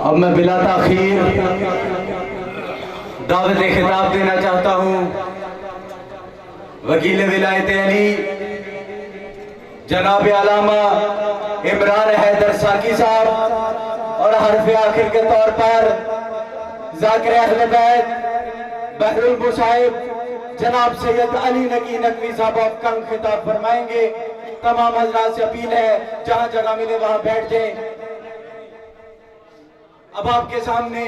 اب میں بلا تاخیر دعوت خطاب دینا چاہتا ہوں وکیل ولایت علی جناب علامہ عمران حیدر ساکی صاحب اور حرف آخر کے طور پر ذاکر اہل بیت بحر المصائب جناب سید علی نقی نقوی صاحب آپ کا خطاب فرمائیں گے۔ تمام حضرات سے اپیل ہے جہاں جگہ ملے وہاں بیٹھ جائیں۔ اب آپ کے سامنے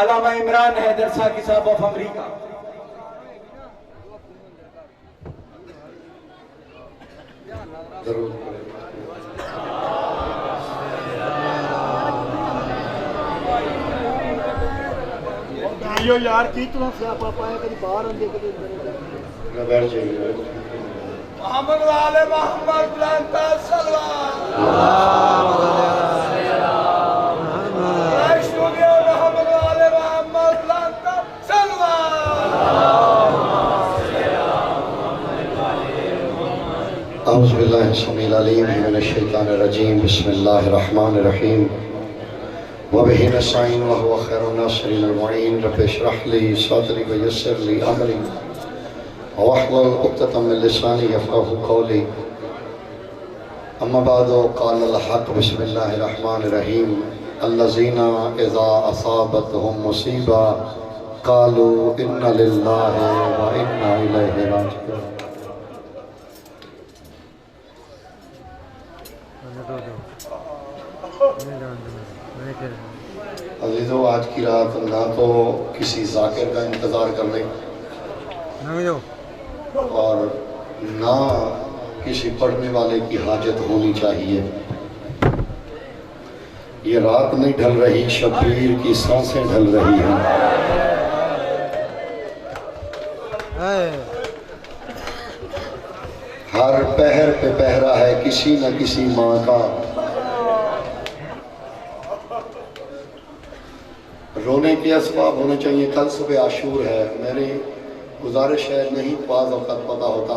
علامہ عمران حیدر ساکی صاحب آف امریکہ۔ یار کی طرح سے آپ آئے کبھی باہر اندے کبھی بیٹھ جائیے۔ محمد والے محمد بلند سلوات محمد والے محمد بلند سلوات۔ اعوذ باللہ السمیع العلیم من الشیطان الرجیم، بسم اللہ الرحمن الرحیم، وَبِهِ نَسْتَعِينُ وَهُوَ خَيْرُ النَّاصِرِينَ الْمُعِينَ، رَبِّ اشْرَحْ لِي صَدْرِي وَيَسِّرْ لِي أَمْرِي وَاحْلُلْ عُقْدَةً مِّن لِّسَانِي يَفْقَهُوا قَوْلِي۔ أما بعد قال الحق، بسم اللہ الرحمن الرحیم، الذین اذا اصابتهم مصیبہ قالوا انا للہ وانا الیہ راجعون۔ عزیزو، آج کی رات نہ تو کسی ذاکر کا انتظار کر لیں اور نہ کسی پڑھنے والے کی حاجت ہونی چاہیے۔ یہ رات نہیں ڈھل رہی، شبیر کی سانسیں ڈھل رہی ہیں۔ ہر پہر پہ پہرا ہے کسی نہ کسی ماں کا۔ رونے کے اسباب ہونے چاہیے۔ کل صبح عاشور ہے، میری گزارش ہے، نہیں بعض اوقات پتہ ہوتا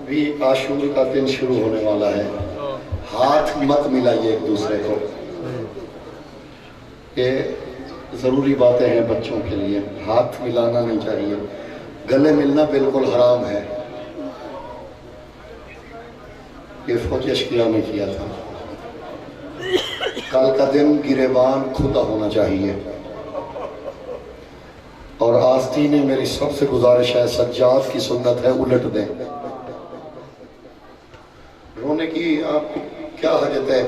بھی عاشور کا دن شروع ہونے والا ہے۔ ہاتھ مت ملائیے ایک دوسرے کو، یہ ضروری باتیں ہیں بچوں کے لیے۔ ہاتھ ملانا نہیں چاہیے، گلے ملنا بالکل حرام ہے۔ یہ فوج اشکیہ میں کیا تھا۔ کل کا دن گریبان کھدا ہونا چاہیے۔ اور آستین میری سب سے گزارش ہے، سجاد کی سنت ہے الٹ دیں۔ رونے کی آپ کیا حاجت ہے؟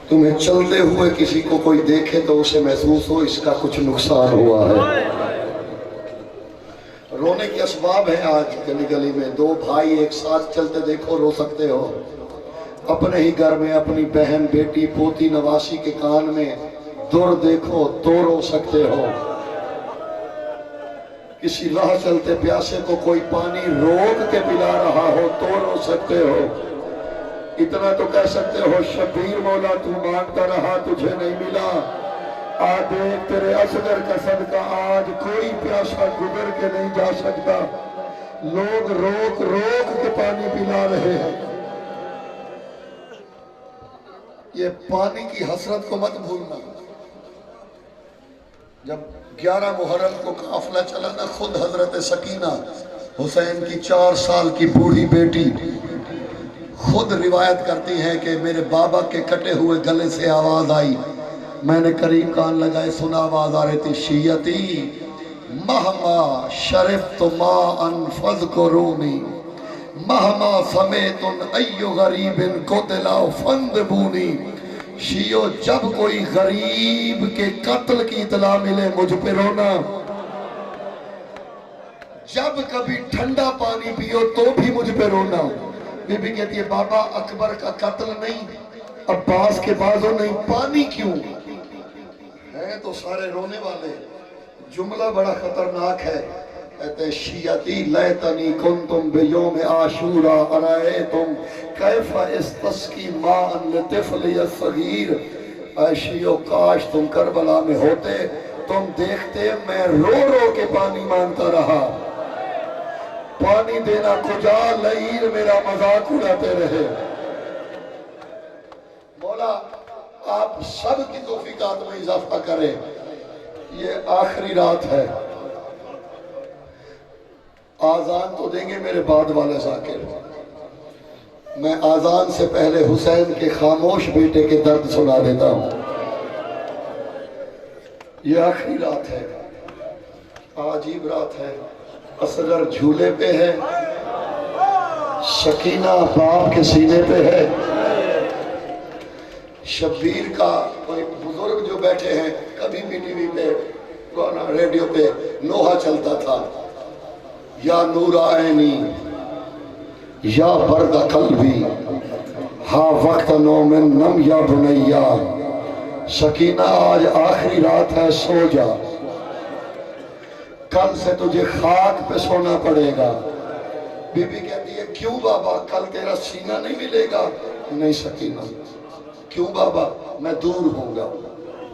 تمہیں چلتے ہوئے کسی کو کوئی دیکھے تو اسے محسوس ہو اس کا کچھ نقصان ہوا ہے۔ رونے کے اسباب ہیں آج گلی گلی میں۔ دو بھائی ایک ساتھ چلتے دیکھو رو سکتے ہو۔ اپنے ہی گھر میں اپنی بہن بیٹی پوتی نواسی کے کان میں دور دیکھو تو رو سکتے ہو۔ کسی راہ چلتے پیاسے کو کوئی پانی روک کے پلا رہا ہو تو رو سکتے ہو۔ اتنا تو کہہ سکتے ہو، شبیر مولا تو مانگتا رہا تجھے نہیں ملا، دیکھ تیرے اصغر کا صدقہ آج کوئی پیاسا گزر کے نہیں جا سکتا۔ لوگ روک روک کے پانی پلا رہے ہیں۔ یہ پانی کی حسرت کو مت بھولنا۔ جب 11 محرم کو قافلہ چلا نا، خود حضرت سکینہ حسین کی 4 سال کی بوڑھی بیٹی خود روایت کرتی ہیں کہ میرے بابا کے کٹے ہوئے گلے سے آواز آئی، میں نے قریب کان لگائے، سنا آواز آ رہی تھی، شیعتی مہما شرفت ماء فاذکرونی مہما سمیتن ایو غریب قتل فانذبونی۔ شیعو، جب کوئی غریب کے قتل کی اطلاع ملے مجھ پہ رونا۔ جب کبھی ٹھنڈا پانی پیو تو بھی مجھ پہ رونا۔ بی بی کہتی ہے بابا اکبر کا قتل نہیں، عباس کے بازو نہیں، پانی کیوں؟ ہے تو سارے رونے والے۔ جملہ بڑا خطرناک ہے، کہتے شیعتی لیتنی کنتم بیوم عاشورا ارائیتم کیف استسقی ماء لطفلی الصغیر۔ اے شیعو، کاش تم کربلا میں ہوتے، تم دیکھتے میں رو رو کے پانی مانگتا رہا۔ پانی دینا کجا، لعیر میرا مذاق اڑاتے رہے۔ مولا آپ سب کی توفیقات میں اضافہ کرے. یہ آخری رات ہے. آذان تو دیں گے میرے بعد والے ذاکر. میں آذان سے پہلے حسین کے خاموش بیٹے کے درد سنا دیتا ہوں. یہ آخری رات ہے. عجیب رات ہے. اصغر جھولے پہ ہے، سکینہ باپ کے سینے پہ ہے. شبیر کا کوئی بزرگ جو بیٹھے ہیں، کبھی بھی ٹی وی پہ ریڈیو پہ نوحہ چلتا تھا، یا نور عینی یا برد قلبی ہا وقت نومن نم یا بنیا. سکینہ آج آخری رات ہے، سو جا، کل سے تجھے خاک پہ سونا پڑے گا. بی بی کہتی ہے کیوں بابا، کل تیرا سینہ نہیں ملے گا؟ نہیں سکینہ. کیوں بابا؟ میں دور ہوں گا.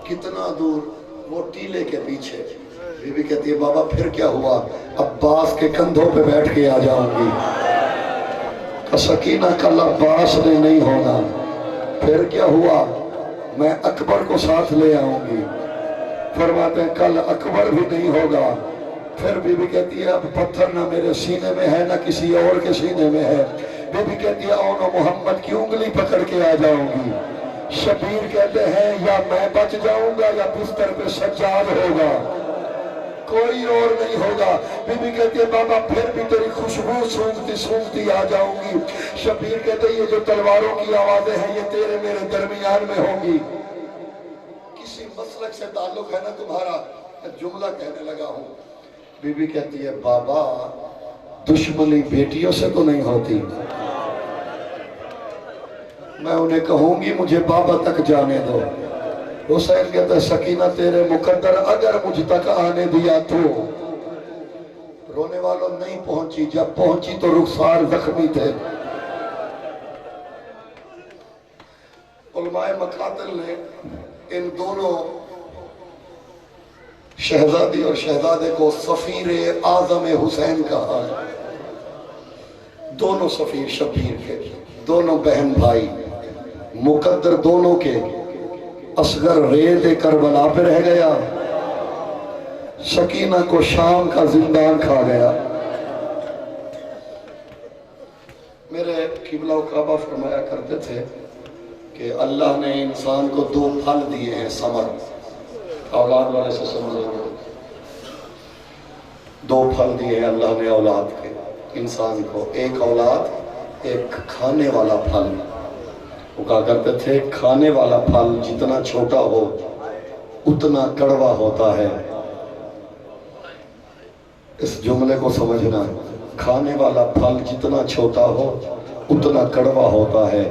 کتنا دور؟ وہ ٹیلے کے پیچھے. بی بی کہتی ہے بابا پھر کیا ہوا؟ عباس کے کندھوں پہ بیٹھ کے آ جاؤں گی. سکینہ کل عباس نے نہیں ہونا. پھر کیا ہوا؟ میں اکبر کو ساتھ لے آؤں گی. فرماتے ہیں کل اکبر بھی نہیں ہوگا. پھر بی بی کہتی ہے اب پتھر نہ میرے سینے میں ہے نہ کسی اور کے سینے میں ہے. بی بی کہتی ہے اونو محمد کی انگلی پکڑ کے آ جاؤں گی. شبیر کہتے ہیں یا میں بچ جاؤں گا یا بستر پہ سجاد ہوگا، کوئی اور نہیں ہوگا. بی بی کہتی ہے بابا پھر بھی تیری خوشبو سونگتی سونگتی آ جاؤں گی. شبیر کہتے ہیں یہ جو تلواروں کی آوازیں ہیں یہ تیرے میرے درمیان میں ہوں گی. کسی مسلک سے تعلق ہے نا تمہارا؟ جملہ کہنے لگا ہوں. بی بی کہتی ہے بابا دشمنی بیٹیوں سے تو نہیں ہوتی. میں انہیں کہوں گی مجھے بابا تک جانے دو. حسین کہتا ہے سکینہ تیرے مقدر اگر مجھ تک آنے دیا تو. رونے والوں نہیں پہنچی، جب پہنچی تو رخسار زخمی تھے. علماء مقاتل نے ان دونوں شہزادی اور شہزادے کو سفیر اعظم حسین کہا ہے. دونوں سفیر شبیر کے، دونوں بہن بھائی، مقدر دونوں کے. اصغر ریت کربلا پہ رہ گیا، سکینہ کو شام کا زندان کھا گیا. میرے قبلہ و کعبہ فرمایا کرتے تھے کہ اللہ نے انسان کو دو پھل دیے ہیں، ثمر. اولاد والے سے سمجھو، دو پھل دیے ہیں اللہ نے اولاد کے انسان کو. ایک اولاد، ایک کھانے والا پھل. وہ کہا کرتے تھے کھانے والا پھل جتنا چھوٹا ہو اتنا کڑوا ہوتا ہے. اس جملے کو سمجھنا، کھانے والا پھل جتنا چھوٹا ہو اتنا کڑوا ہوتا ہے.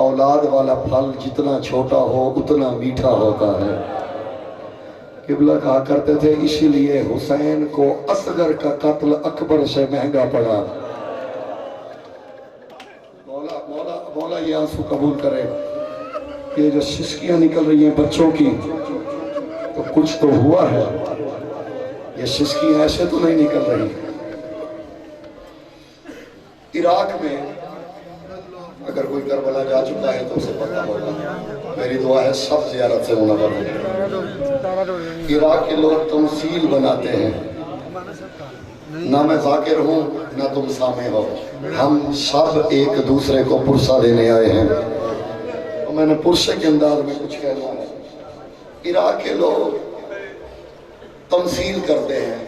اولاد والا پھل جتنا چھوٹا ہو اتنا میٹھا ہوتا ہے. قبلہ کہا کرتے تھے اسی لیے حسین کو اصغر کا قتل اکبر سے مہنگا پڑا. مولا یہ آنسو قبول کرے. یہ جو سسکیاں نکل رہی ہیں بچوں کی تو کچھ تو ہوا ہے. یہ سسکیاں ایسے تو نہیں نکل رہی. عراق میں اگر کوئی کربلا جا چکا ہے تو اسے پتہ ہوگا. میری دعا ہے سب زیارت سے منور ہوں. عراق کے لوگ تمثیل بناتے ہیں. نہ میں ذاکر ہوں نہ تم سامع ہو، ہم سب ایک دوسرے کو پرسہ دینے آئے ہیں. اور میں نے پرسے کے انداز میں کچھ کہنا ہے. عراق کے لوگ تمثیل کرتے ہیں.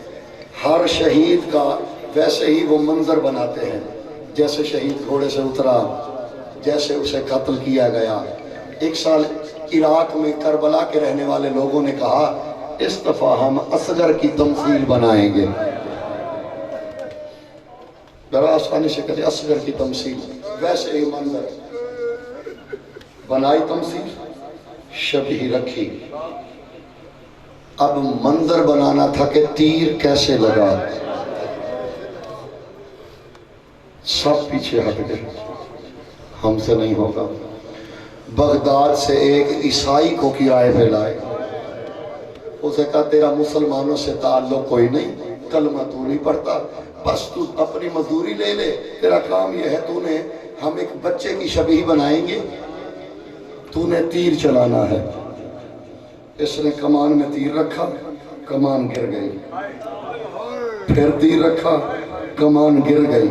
ہر شہید کا ویسے ہی وہ منظر بناتے ہیں، جیسے شہید گھوڑے سے اترا، جیسے اسے قتل کیا گیا. ایک سال عراق میں کربلا کے رہنے والے لوگوں نے کہا اس دفعہ ہم اصغر کی تمثیل بنائیں گے. ذرا آسانی سے کہتے اصغر کی تمثیل، ویسے ہی منظر بنائی. تمثیل شبیہ رکھی. اب منظر بنانا تھا کہ تیر کیسے لگا. سب پیچھے ہٹ گئے، ہم سے نہیں ہوگا. بغداد سے ایک عیسائی کو کرائے پہ لائے. اسے کہا تیرا مسلمانوں سے تعلق کوئی نہیں، کلمہ تو نہیں پڑھتا، بس تو اپنی مزدوری لے لے، تیرا کام یہ ہے تو نے ہم ایک بچے کی شبیہ بنائیں گے. تو نے تیر چلانا ہے. اس نے کمان میں تیر رکھا, کمان گر گئی. پھر تیر رکھا, کمان گر گئی.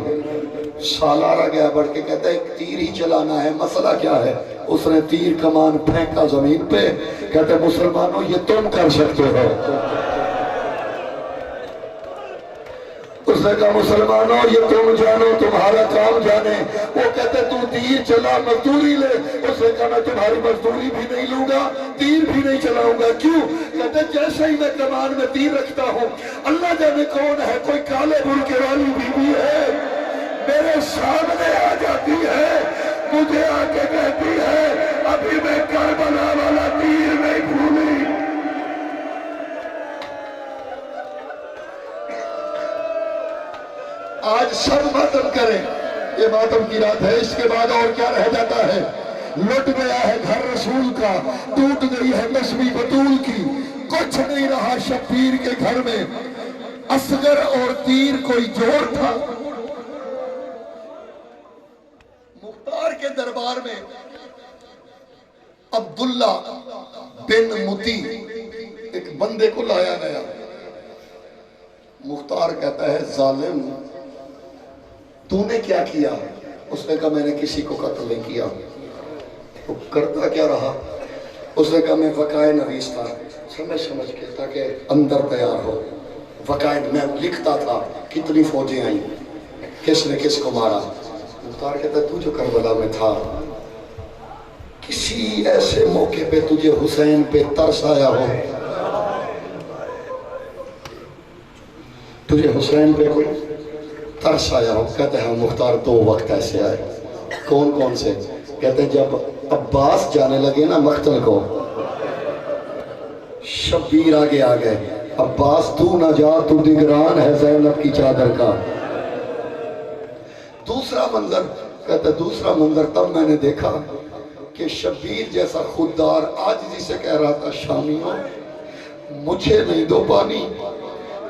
سالارہ گیا بڑھ کے کہتا ہے ایک تیر ہی چلانا ہے, مسئلہ کیا ہے؟ اس نے تیر کمان پھینکا زمین پہ. کہتے ہیں مسلمانوں یہ تم کر سکتے ہو. اس نے کہا مسلمانوں یہ تم جانو, تمہارا کام جانے. وہ کہتے تو تیر چلا, مزدوری لے. اس نے کہا میں تمہاری مزدوری بھی نہیں لوں گا, تیر بھی نہیں چلاؤں گا. کیوں؟ کہتے جیسے ہی میں کمان میں تیر رکھتا ہوں, اللہ جانے کون ہے, کوئی کالے برقع والی بیوی ہے میرے سامنے آ جاتی ہے, مجھے آ کے کہتی ہے ابھی میں کربلا والا تیر نہیں بھولی. آج سب ماتم کریں, یہ ماتم کی رات ہے. اس کے بعد اور کیا رہ جاتا ہے؟ لٹ گیا ہے گھر رسول کا, ٹوٹ گئی ہے تسبیح بطول کی, کچھ نہیں رہا شبیر کے گھر میں. اصغر اور تیر کوئی جوڑ تھا. مختار کے دربار میں عبداللہ بن متی ایک بندے کو لایا گیا. مختار کہتا ہے ظالم تو نے کیا کیا؟ اس نے کہا میں نے کسی کو قتل نہیں کیا. وہ کرتا کیا رہا؟ اس نے کہا میں وقائع نویس تھا, سمجھ کے تاکہ اندر تیار ہو. وقائع میں لکھتا تھا کتنی فوجیں آئیں, کس نے کس کو مارا. مختار کہتا ہے تو جو کربلا میں تھا, کسی ایسے موقع پہ تجھے حسین پہ ترس آیا ہو, تجھے حسین پہ کوئی ترس آیا ہو؟ کہتے ہیں مختار دو وقت ایسے آئے. کون کون سے؟ کہتے ہیں جب عباس جانے لگے نا مقتل کو, شبیر آگے آ گئے, عباس تو نہ جا, تو نگران ہے زینب کی چادر کا. دوسرا منظر, کہتے ہیں دوسرا منظر تب میں نے دیکھا کہ شبیر جیسا خوددار عاجزی سے کہہ رہا تھا شامیوں مجھے نہیں دو پانی,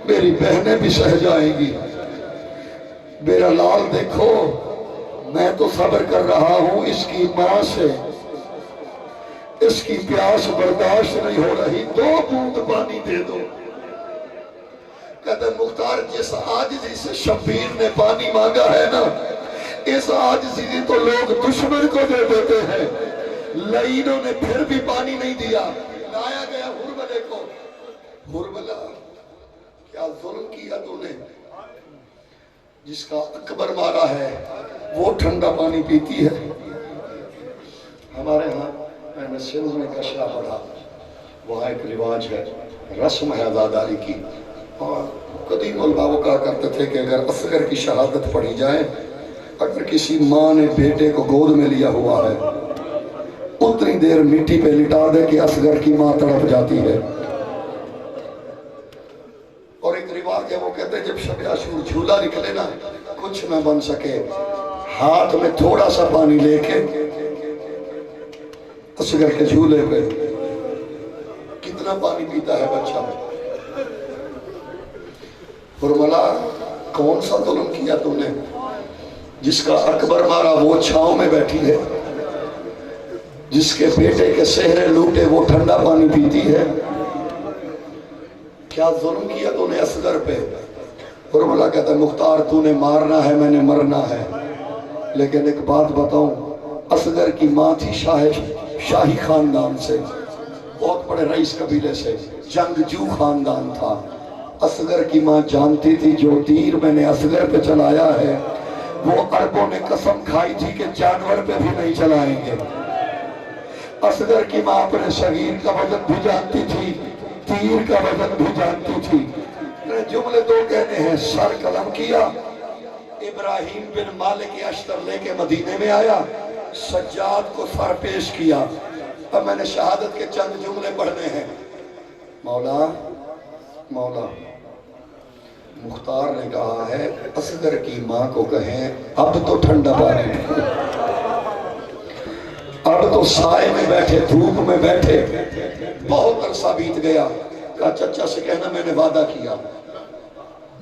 میری بہنیں بھی سہ جائیں گی. میرا لال دیکھو میں تو صبر کر رہا ہوں, اس کی ماں سے اس کی پیاس برداشت نہیں ہو رہی, 2 بوند پانی دے دو. کہتے ہیں مختار جس عاجزی سے شبیر نے پانی مانگا ہے نا, اس عاجزی سے تو لوگ دشمن کو دے دیتے ہیں. لعینوں نے پھر بھی پانی نہیں دیا. لایا گیا ہرملے کو. ہرملہ کیا ظلم کیا تو نے, جس کا اکبر مارا ہے وہ ٹھنڈا پانی پیتی ہے. ہمارے ہاں میں نے سندھ میں کشرا پڑھا, وہاں ایک رواج ہے, رسم ہے عزاداری کی. اور قدیم علماء وہ کہا کرتے تھے کہ اگر اصغر کی شہادت پڑھی جائے, اگر کسی ماں نے بیٹے کو گود میں لیا ہوا ہے, اتنی دیر مٹی پہ لٹا دے کہ اصغر کی ماں تڑپ جاتی ہے. اور ایک رواج ہے, وہ کہتے ہیں جب شب عاشور جھولا نکلے نا, کچھ نہ بن سکے, ہاتھ میں تھوڑا سا پانی لے کے اصغر کے جھولے پہ, کتنا پانی پیتا ہے بچہ. ہرملہ کون سا ظلم کیا تو نے, جس کا اکبر مارا وہ چھاؤں میں بیٹھی ہے, جس کے بیٹے کے سہرے لوٹے وہ ٹھنڈا پانی پیتی ہے. کیا ظلم کیا تو نے اصغر پہ. ہرملہ کہتا ہے مختار تو نے مارنا ہے, میں نے مرنا ہے, لیکن ایک بات بتاؤں, اصغر کی ماں تھی شاہی خاندان سے, بہت بڑے رئیس قبیلے سے, جنگجو خاندان تھا. اصغر کی ماں جانتی تھی جو تیر میں نے اصغر پہ چلایا ہے وہ عربوں نے قسم کھائی تھی کہ جانور پہ بھی نہیں چلائیں گے. اصغر کی ماں اپنے صغیر کا وزن بھی جانتی تھی, تیر کا وزن بھی جانتی تھی. جملے 2 کہنے ہیں. سر قلم کیا, ابراہیم بن مالک اشتر لے کے مدینے میں آیا, سجاد کو سر پیش کیا. اب میں نے شہادت کے چند جملے پڑھنے ہیں. مولا مولا مختار نے کہا ہے اصغر کی ماں کو کہیں اب تو ٹھنڈا پانی, اب تو سائے میں بیٹھے, دھوپ میں بیٹھے, بہت عرصہ بیت گیا. کہا چچا سے کہنا میں نے وعدہ کیا,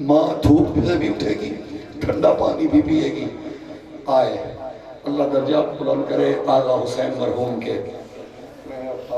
ماں دھوپ سے بھی اٹھے گی, ٹھنڈا پانی بھی پیے گی. آئے, اللہ درجات بلند کرے آغا حسین مرحوم کے,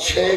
6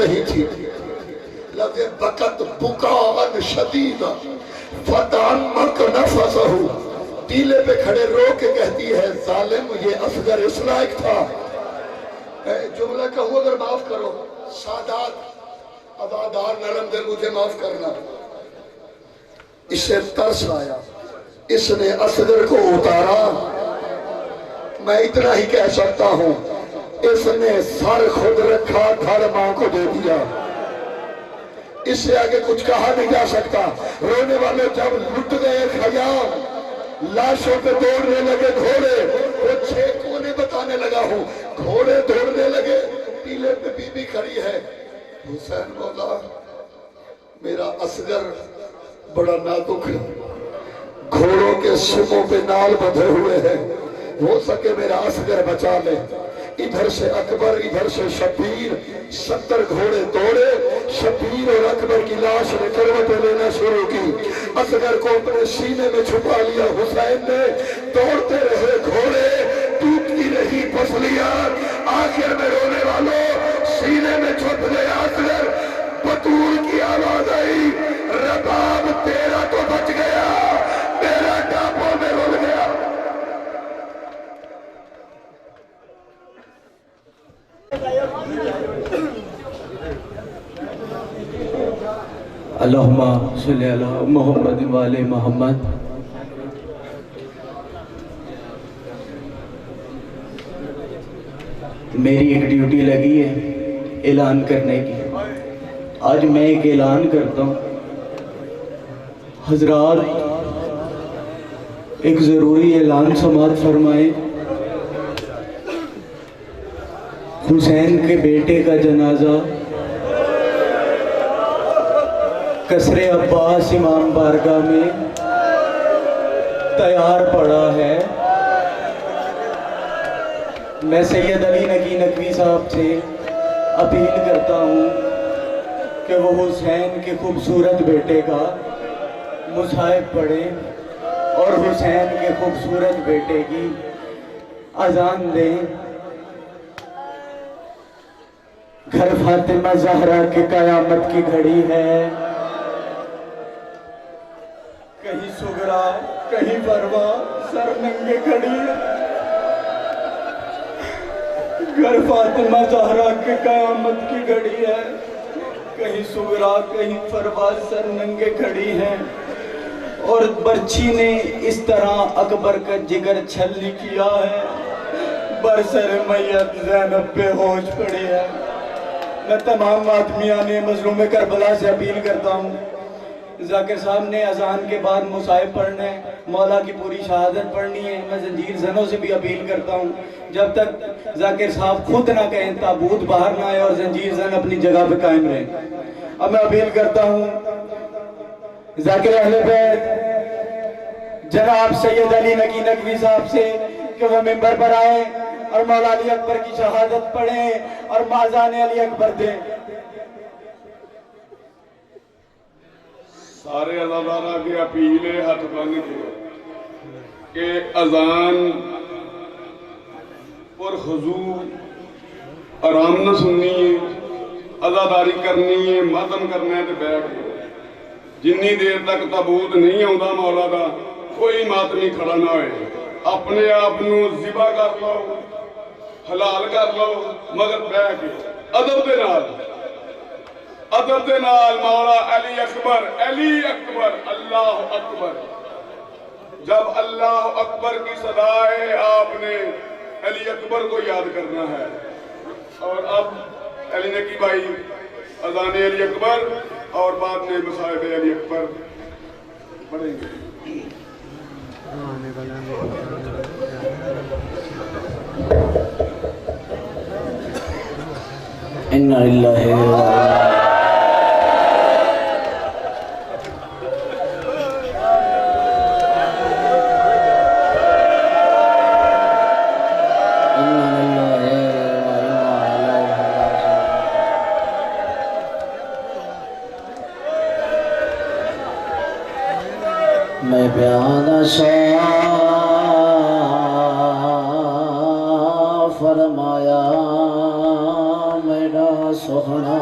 رہی تھی لفظ بکت بکاء شدیدا فتعمق نفسہ، ٹیلے پہ کھڑے رو کے کہتی ہے ظالم یہ اصغر اس لائق تھا۔ جملہ کہوں اگر معاف کرو، سادات عزادار نرم دل مجھے معاف کرنا، اسے ترس آیا، اس نے اصغر کو اتارا۔ میں اتنا ہی کہہ سکتا ہوں، اس نے سر خود رکھا، دھڑ ماں کو دے دیا۔ اس سے آگے کچھ کہا نہیں جا سکتا۔ رونے والے جب لٹ گئے خیام، لاشوں پہ دوڑنے لگے گھوڑے، وہ 6 کونے بتانے لگا ہوں، گھوڑے دوڑنے لگے، ٹیلے پہ بی بی کھڑی ہے، حسین مولا میرا اصغر بڑا نازک ہے، گھوڑوں کے سموں پہ نال بدھے ہوئے ہیں، ہو سکے میرا اصغر بچا لے۔ ادھر سے اکبر ادھر سے شبیر، 70 گھوڑے دوڑے، شبیر اور اکبر کی لاش نے کروٹیں لینا شروع کی، اصغر کو اپنے سینے میں چھپا لیا۔ حسین نے دوڑتے رہے گھوڑے، ٹوٹتی رہی پسلیاں، آخر میں رونے والوں سینے میں چھپ گیا اصغر۔ بطول کی آواز آئی، رباب تیرا تو بچ گیا، میرا ٹاپوں میں رول گیا۔ اللہم صلی علی محمد وآل محمد۔ میری ایک ڈیوٹی لگی ہے اعلان کرنے کی، آج میں ایک اعلان کرتا ہوں۔ حضرات ایک ضروری اعلان سماعت فرمائیں۔ حسین کے بیٹے کا جنازہ قصر عباس امام بارگاہ میں تیار پڑا ہے۔ میں سید علی نقی نقوی صاحب سے اپیل کرتا ہوں کہ وہ حسین کے خوبصورت بیٹے کا مصحف پڑھیں اور حسین کے خوبصورت بیٹے کی اذان دیں۔ گھر فاطمہ زہرا کے قیامت کی گھڑی ہے، کہیں سغرا کہیں فروا سر ننگے کھڑی ہے۔ گھر فاطمہ زہرا کے قیامت کی گھڑی ہے، کہیں سغرا کہیں فروا سر ننگے کھڑی ہے۔ اور برچھی نے اس طرح اکبر کا جگر چھلنی کیا ہے، برسر میت زینب پہ ہوش پڑی ہے۔ میں تمام آدمیان مظلوم کربلا سے اپیل کرتا ہوں، ذاکر صاحب نے اذان کے بعد مصائب پڑھنا ہے، مولا کی پوری شہادت پڑھنی ہے۔ میں زنجیر زنوں سے بھی اپیل کرتا ہوں، جب تک ذاکر صاحب خود نہ کہیں تابوت باہر نہ آئے اور زنجیر زن اپنی جگہ پہ قائم رہیں۔ اب میں اپیل کرتا ہوں ذاکر اہل بیت جناب سید علی نقی نقوی صاحب سے کہ وہ ممبر پر آئیں اور مولا علی اکبر کی شہادت پڑھیں اور اذان علی اکبر دیں۔ سارے عزادارہ کی اپیل ہے، ہاتھ بن کے کہ اذان پر خضوع آرام نہ سننی ہے، عزاداری کرنی ہے، ماتم کرنا ہے تو بیٹھ کے جنی دیر تک تابوت نہیں آਉਂدا مولا دا کوئی ماتمی کھڑا نہ ہوئے، اپنے آپ نو ذبح کر لو، حلال کر لو، مگر بیٹھ کے ادب دے نال مولا علی اکبر اللہ اکبر۔ جب اللہ اکبر کی صدا ہے آپ نے علی اکبر کو یاد کرنا ہے۔ اور اب علی نقی بھائی اذان علی اکبر اور بعد میں مصائب علی اکبر پڑھیں گے۔ اِنَّ لِلَّهِ میں پیادہ شاہ فرمایا میرا سوہنا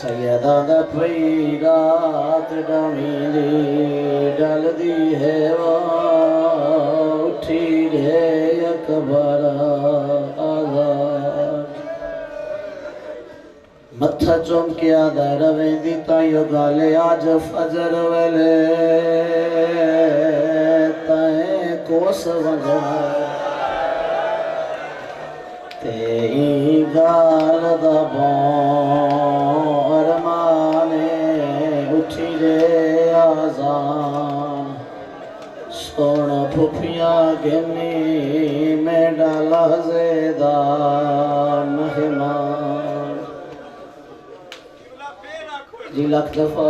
سیدہ دا پئی رات ڈامی دی ڈال دی ہے اٹھی رہے اکبر آزاد متھا چمکیا دا رویں دی تائیو گالے آج فجر ویلے تائیں کوس وجہ تیری گال دا بار مانے اٹھی رے آزان سونا پھپیاں گنی میں ڈالا زیدہ مہمان جی لکھ دفعہ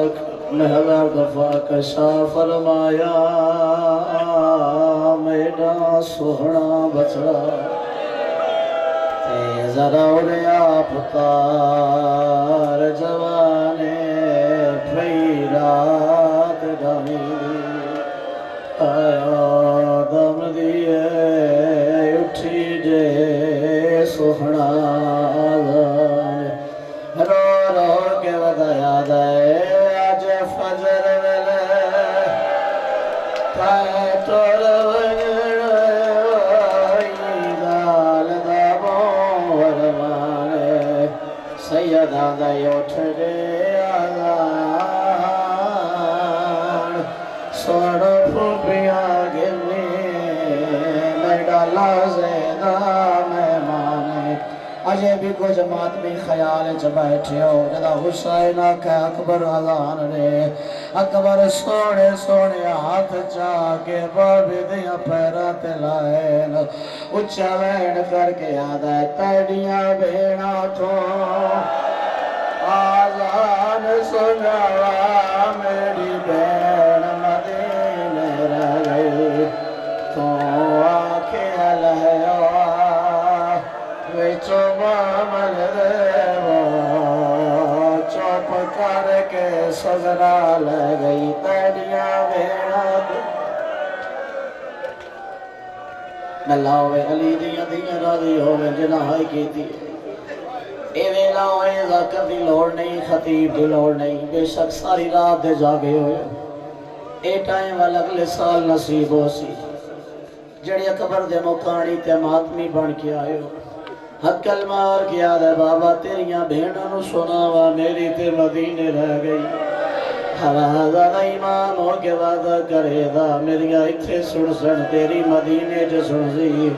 محور دفعہ کشا فرمایا میڈا سوہنا بچڑا ذرا اڑیا پتار جوانے پھئی رات ڈامی آیا دم دیئے اٹھی جے سوہنا آزانے رو رو کے ودایا دائے آج فجر ویلے تائے ٹور سیدہ دائی اٹھ رے آزان سوڑ پھوپیاں گرنی میں ڈالا زیدہ مہمانے اجے بھی کو جماعت میں خیال چ بیٹھے ہو جدا حسین آکھے اکبر آزان رے اکبر سونے سونے ہاتھ چاکے بابی دیا پیرا تلائن اچھا وین کر کے یاد ہے تیڑیاں بھیڑا ٹھو آزان سنوا میری بین مدینے رہ گئی تو آنکھیں لہیا ویچو مامل ریوا چوپ کر کے سزرا لے گئی تیڑیاں بھیڑا اللہ ہوئے علی دیاں دیاں راضی ہوئے جناحائی کی تھی اے ویلا ہوئے ذاکر دی لوڑ نہیں خطیب دی لوڑ نہیں بے شک ساری رات دے جاگے ہوئے اے ٹائم والا اگلے سال نصیب ہو سی جڑی اکبر دے مکانی تے ماتمی بن کے آئے ہو حق کلمار کیا دے بابا تیریاں بھیڑا نو سناوا میری تے مدینے رہ گئی حوازہ دا ایمان ہو کے وعدہ کرے دا میریاں اتھے سن سن تیری مدینے جو سن زی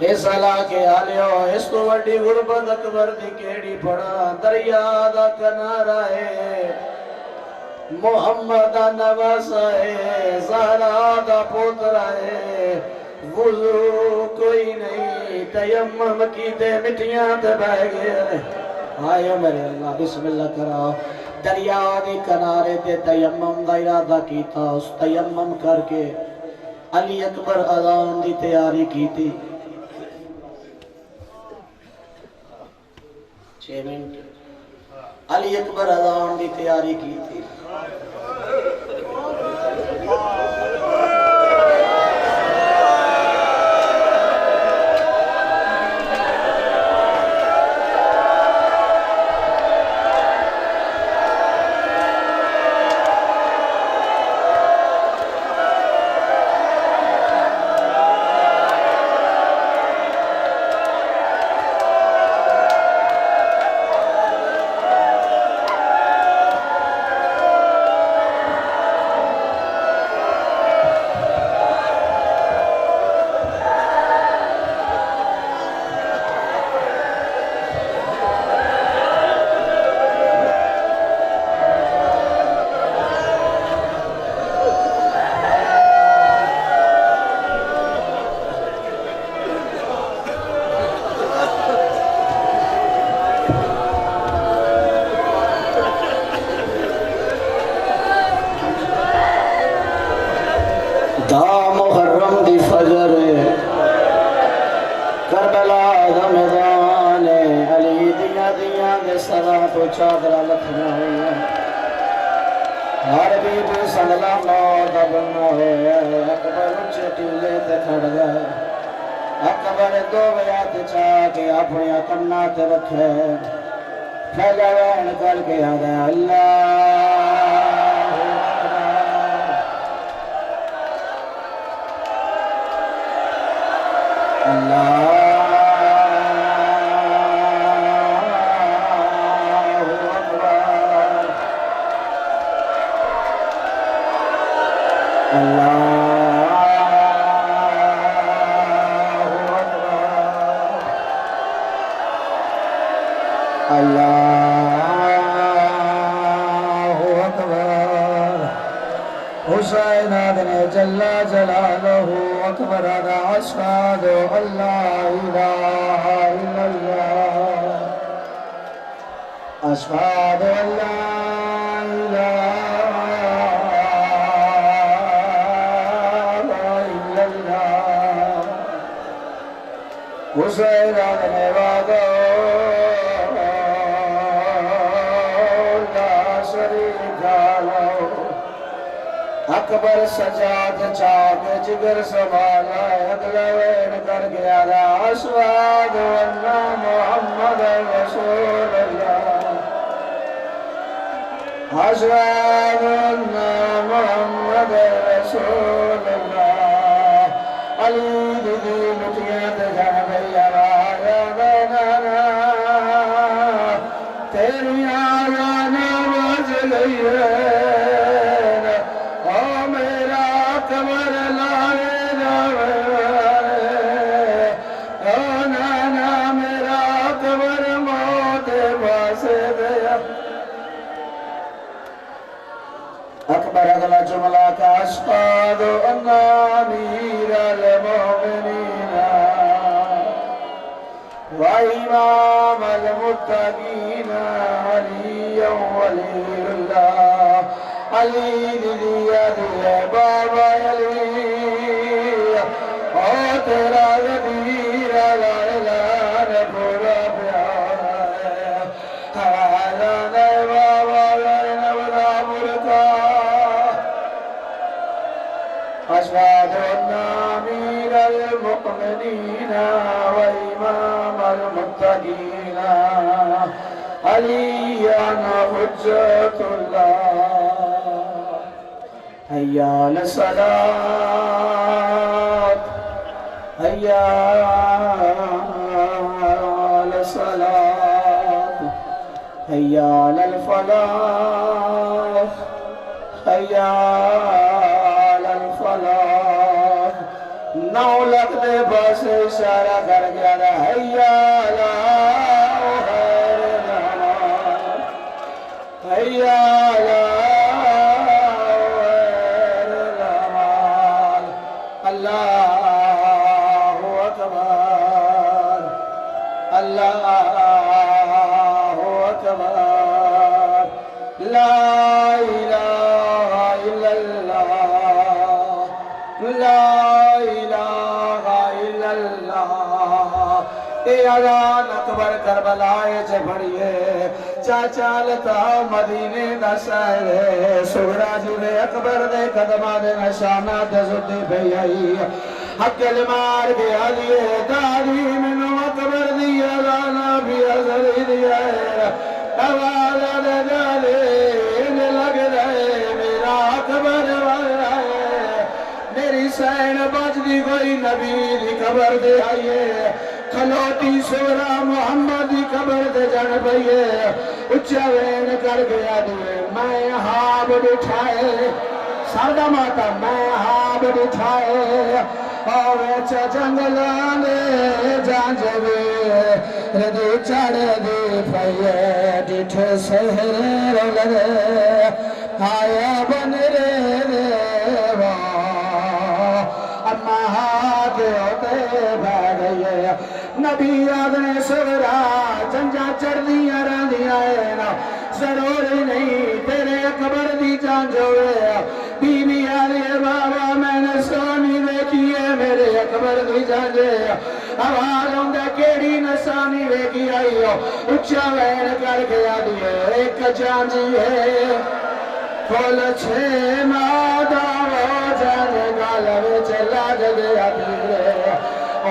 اس علا کے آلیو اس تو وڈی غربت اکبر دی کیڑی پڑا دریا دا کنارہ ہے محمد نواسہ ہے زہرا دا پوترہ ہے وضو کوئی نہیں تیمم کی تے مٹیاں تے بہ گئے آئے میرے اللہ بسم اللہ کرا دریا دی کنارے تے تیمم دا ارادہ کیتا اس تیمم کر کے علی اکبر اذان دی تیاری کی تھی 6 منٹ علی اکبر اذان دی تیاری کی تھی چادرہ لکھنا ہوئی ہر بی بی سنگلا موت بننا ہوئی اکبر اچھے ٹیلے تے کھڑ گئے اکبر دو بیات چاہ کے اپنی کنہ تے رکھے پھیلا وین کر کے آدھا اللہ اللہ حسین آدھنے جل جلالہ اکبر آدھا اشہد اللہ الہ الا اللہ اشہد اللہ الہ الا اللہ حسین آدھنے وعدہ اکبر سجاد چاک جگر سوالا اگلا وین کر گیا دا اشہد ان محمد رسول اللہ اشہد ان محمد رسول اللہ علی دی مٹیاں تے جان بھیا رایا بینانا تیری آیان بج گئی ہے اکبر اگلا جملہ کا اشہد ان امیر المؤمنین و امام المتقین علی ولی اللہ علی دیا دیا بابا علی او تیرا غدیر اعلان پورا پیار ہے اعلان بابا نبدا مرکا اشہد ان امیر المؤمنین و امام المتقین علی حجت اللہ حی علی الصلاة حی علی الصلاة حی علی الفلاح حی علی الفلاح نو لکھ دے بس اشارہ کر گیا دا حی علی خیر العمال حی علی خیر العمال اللہ اکبر اللہ اکبر لا الہ الا اللہ لا الہ الا اللہ اے اذان اکبر کربلائے چے پڑھئے چاچالتا مدینے دا شہر سغرا جوے اکبر دے قدمہ دے نشانات زدی پہ آئی حق المار کے علیہ داری منو اکبر دی اذانا بھی ازری دیا ہے حوالہ دے جالے لگ رہے میرا اکبر والا ہے میری سین بچ دی کوئی نبی دی قبر دے آئیے کھلوٹی سورا محمد دی قبر دے جان بھئیے اچھا وین کر گیا دیئے میں ہاں بٹھائے سردہ ماتا میں ہاں بٹھائے آویچا جنگلانے جان جبے ردی چڑھ دی پھئیے ڈٹھ سہر لگے آیا بن رے دیوا اما ہاتھ ہوتے بیٹھ گئے نبی آدھنے سورا چنجا چڑھ دیا رہ دیا ہے نا ضروری نہیں تیرے اکبر دی جان جوئے بی بی آلے بابا میں نے سونی دیکھی ہے میرے اکبر دی جان جوئے آوازوں دے کیڑی نسانی دیکھی آئی ہو اچھا وین کر کے آدھیے ایک جان جی ہے کھول چھے مادہ وہ جانے گالا میں چلا جگے آدھیے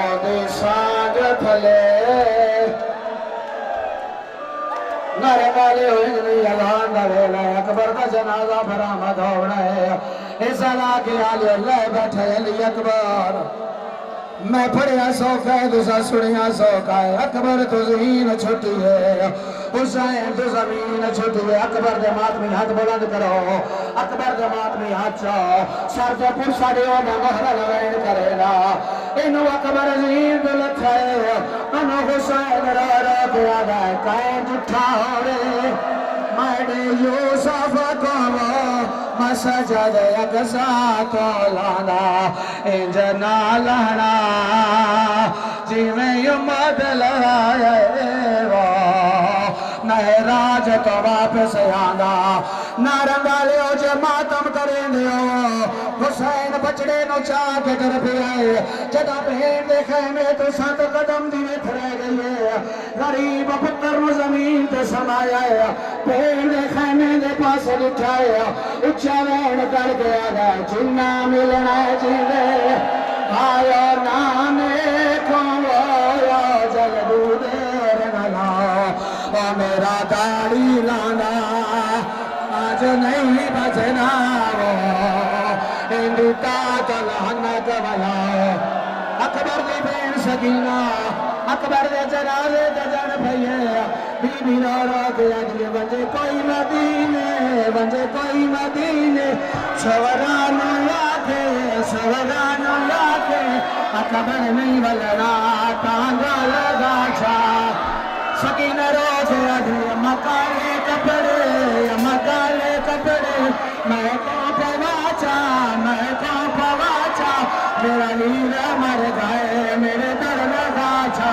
آدھی سانگ پھلے نعرے والے ہوئے نہیں اذان دا ویلا ہے اکبر کا جنازہ برآمد ہونا ہے اس علا کے آل اللہ بیٹھے علی اکبر میں پڑھیا سوکا ہے دوسرا سنیا سوکا ہے اکبر تو زمین چھوٹی ہے حسین تو زمین چھوٹی ہے اکبر دے ماتمی ہاتھ بلند کرو اکبر دے ماتمی ہاتھ چاہو سر جو پرسا دیو میں مہر لگین کرے نا انہو اکبر زمین دلت ہے انہو حسین رو رو کے آگا ہے کائیں جٹھا ہو رے میڈے یوسف کو مسجد اقصا کو لانا انجنا لہنا جی میں امت لڑائے وہ مہراج تو واپس آنا نارنگالے ہو جے ماتم کریں دے ہو حسین بچڑے نو چاہ کے کر پہ آئے جدا بہن دے خیمے تو سات قدم دینے تھرے گئی ہے غریب پتر نو زمین تے سمایا ہے بہن دے خیمے دے پاس لٹھائے اچھا وین کر گیا گا جنہ ملنا جیوے آیا نانے کھویا جلدو دیر نلا اور میرا داڑی لانا آج نہیں بچنا وہ ہندوتا تو لہنت والا اکبر دی بین سکینہ اکبر دے جنازے دے جن بھئیے بی بی نورا کے اگلے بنجے کوئی مدینے سورانو لاکے اکبر نہیں بلنا ٹانگا لگا چھا سکینہ رو کے اگلے مکالے کپڑے میں کون پواچا میرا نیرہ مر گئے میرے در لگا چھا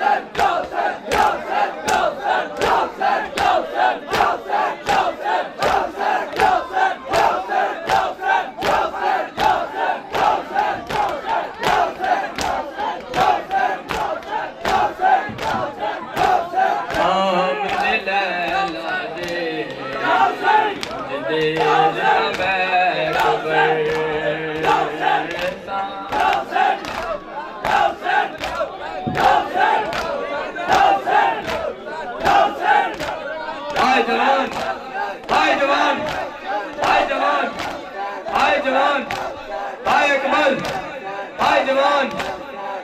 ہائے جوان ہائے جوان ہائے جوان ہائے جوان ہائے اکبر ہائے جوان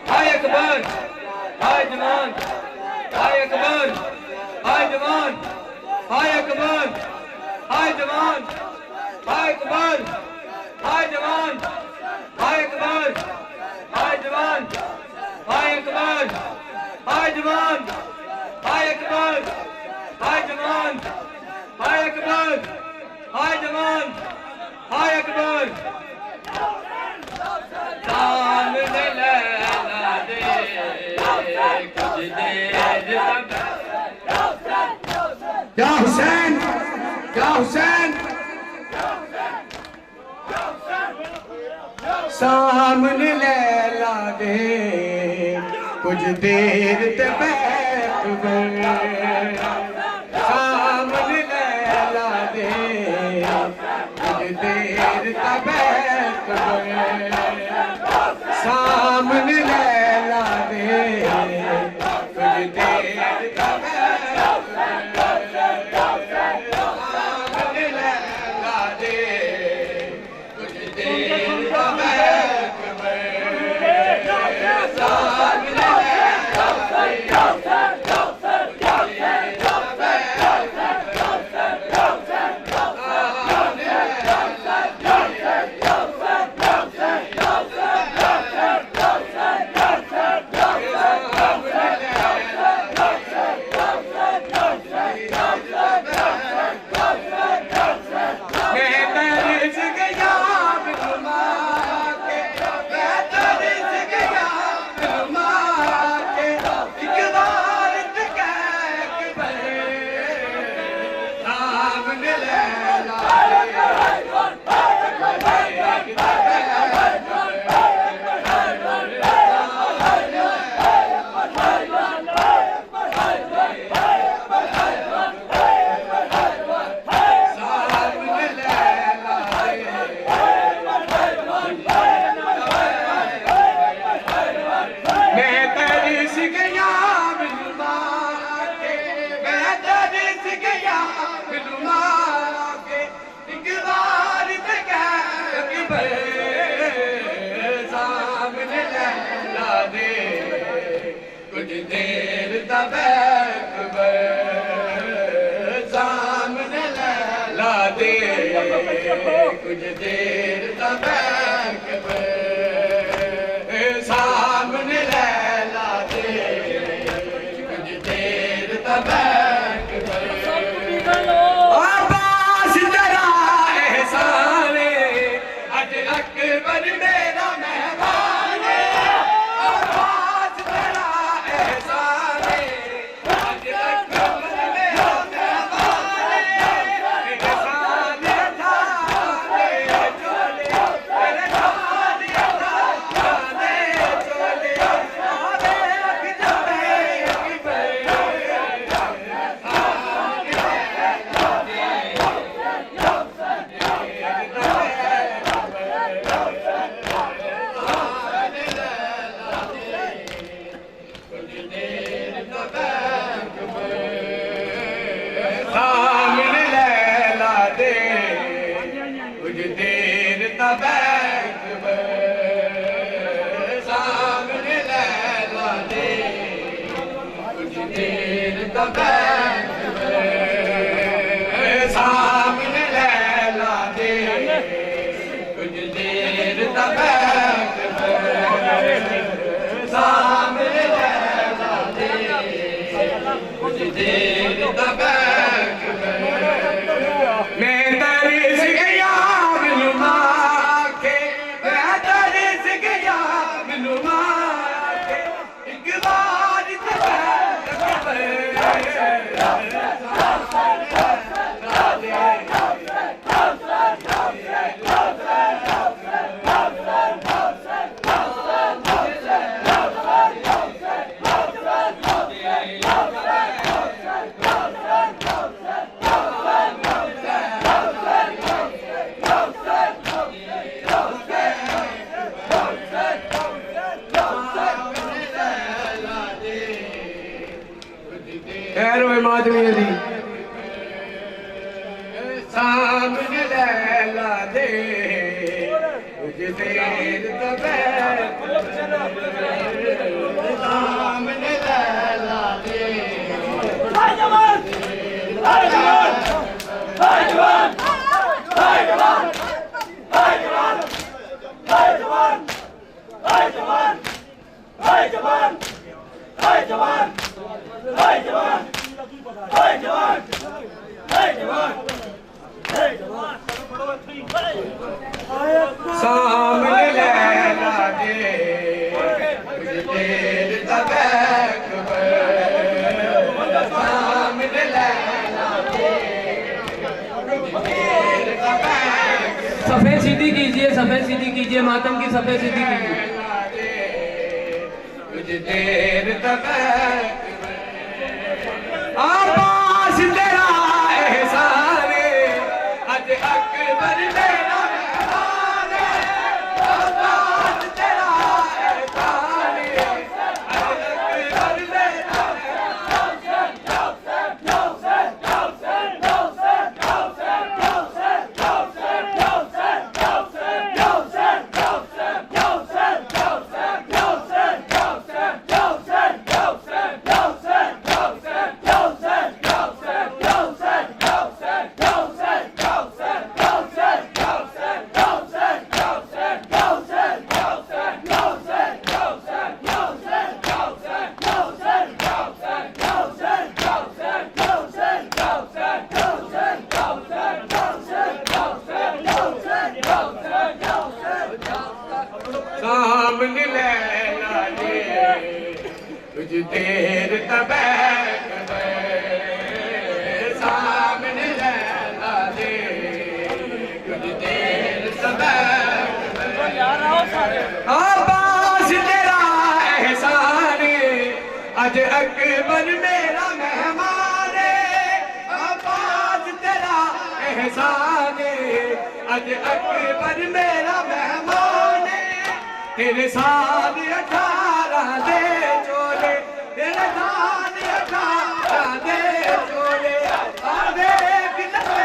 ہائے اکبر ہائے جوان ہائے اکبر ہائے جوان ہائے اکبر ہائے جوان ہائے اکبر ہائے جوان ہائے اکبر ہائے جوان ہائے اکبر ہائے جوان ہائے اکبر ہائے جوان ہائے اکبر ہائے جوان ہائے اکبر سامنے لیلا دے کچھ دیر یا حسین یا حسین سامنے لیلا دے کچھ دیر تے بیٹھ گئے سامنے لیلا دے کچھ دیر تے بیٹھ گئے سامنے لیلا دے کچھ دیر تے بیٹھ گئے سامنے لیلا دے کچھ دیر تے بیٹھ گئے سامنے کچھ دیر تک سامنے لیلا دے کچھ دیر تک عباس تیرا احسان اج اکبر میرا مہمان عباس تیرا احسان اج اکبر میرا خیر ہوئے مادری علی سامنے لیلا دے کچھ دیر تو بیٹھ سامنے لیلا دے سامنے لیلا دے کچھ دیر تو بیٹھ سامنے لیلا دے کچھ دیر تو بیٹھ صفحے سیدھی کیجئے، صفحے سیدھی کیجئے، ماتم کی صفحے سیدھی کیجئے۔ کچھ دیر تک عباس تیرا احسان اج اکبر میرا مہمان عباس تیرا احسان اج اکبر میرا سامنے لیلا دے کچھ دیر تک بیٹھ سامنے لیلا دے کچھ دیر تک بیٹھ عباس تیرا احسان اج اکبر میرا مہمان عباس تیرا احسان اج اکبر میرا مہمان تیرے سال 18 دے چولے تیرے سال 18 دے چولے آدھے کلے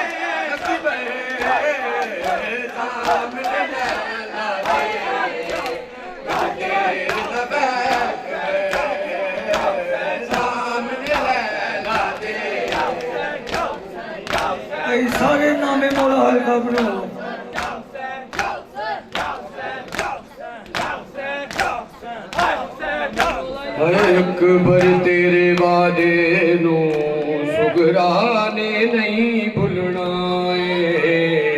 اکبر سامنے لیلا دے کچھ دیر تک بیٹھ سامنے لیلا دے اے سارے نامے مولا حلقہ بنو اکبر تیرے وعدے نو سگرا نے نہیں بھولنا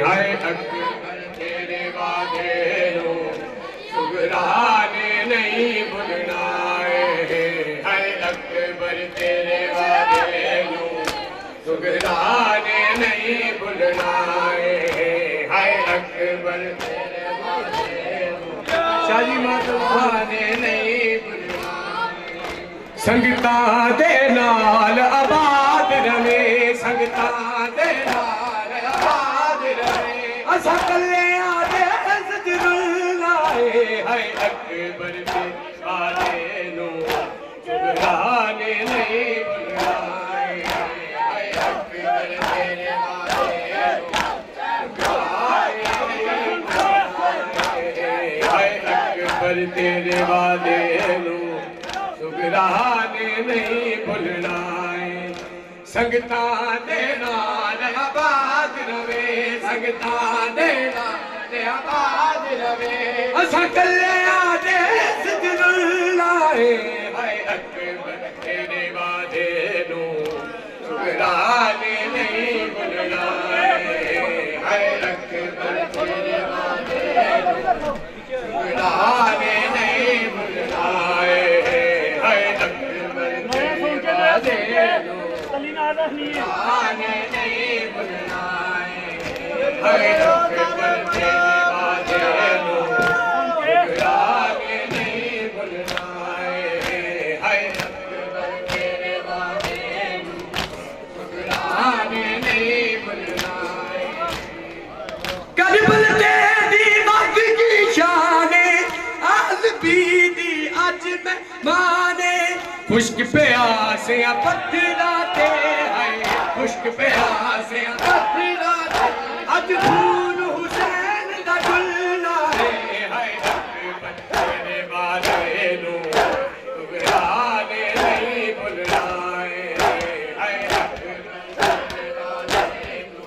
ہائے اکبر تیرے وعدے نو سگرا نے نہیں بھولنا ہائے اکبر تیرے وعدے نو سگرا نے نہیں بھولنا ہائے اکبر تیرے وعدے نو شاہ جی ماتما نے نہیں سنگتاں دے نال آباد رہے سنگتاں دے نال آباد رہے اساں کلیاں دے سجدوں لائے ہائے اکبر دے وعدے نو سگرا نے نہیں بھولنا ہائے اکبر تیرے وعدے نو سگرا نے نہیں بھولنا ہائے اکبر تیرے وعدے نو سگرا نے نہیں بھولنا سنگتاں دے نال آباد رہے سنگتاں دے نال آباد رہے اساں کلیاں دے سجدوں لائے ہائے اکبر تیرے وعدے نو سگرا نے نہیں بھولنا ہائے اکبر تیرے وعدے نو سگرا نے نہیں بھولنا ہائے اکبر تیرے وعدے نو سگرا نے نہیں بھولنا ہائے اکبر تیرے وعدے نو سگرا نے نہیں بھولنا ہائے اکبر تیرے وعدے نو سگرا نے نہیں بھولنا کربل دی وقت کی شان بیدی اج مہمانے خشک پیاسیاں پتھراں تے ہائے خشک پیاسیاں پتھراں تے آج خون حسین دا ڈلنا ہے اکبر تیرے والے نو ٹکرانے نہیں بھولنا ہے اکبر تیرے والے نو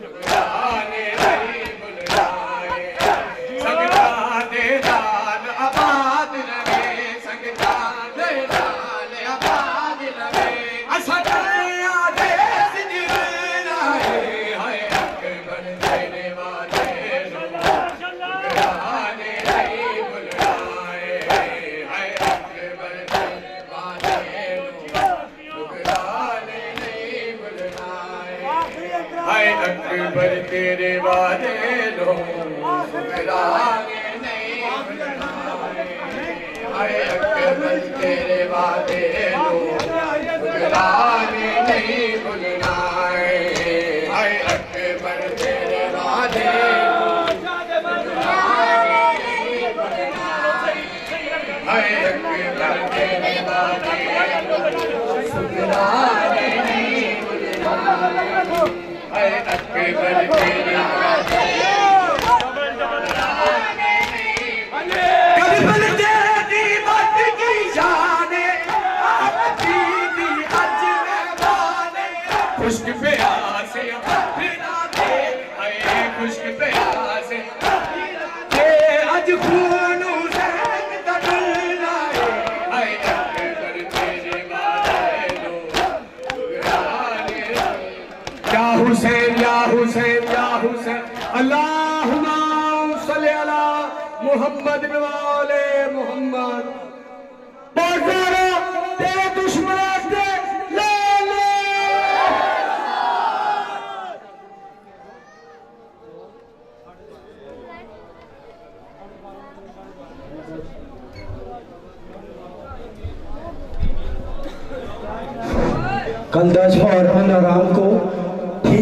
ٹکرانے نہیں بھولنا ہے سنگتاں دے نال آباد رہے سنگتاں دے نال آباد رہے اساں چلیا دے سجدہ ہے اکبر تیرے والے نو ٹکرانے نہیں بھولنا ہے اکبر تیرے والے نو ٹکرانے نہیں بھولنا ہے اکبر تیرے والے نو ٹکرانے نہیں بھولنا ہے اکبر تیرے والے نو ٹکرانے نہیں بھولنا ہے اکبر تیرے والے نو ٹکرانے نہیں بھولنا ہے اکبر تیرے والے نو ٹکرانے نہیں بھولنا ہے اکبر تیرے والے کربل تیری مت کی شان آپ دی حج مہمان خشک پیاسے پھرا دے خشک پیاسے اج خون حسین دا ڈلنا ہے اکبر تیرے والے نو ٹکرانے یا حسین یا حسین یا حسین اللہم صلی علی محمد والے محمد بازارا تیرے دشمنوں سے لے لے کل 10 محرم حرام کو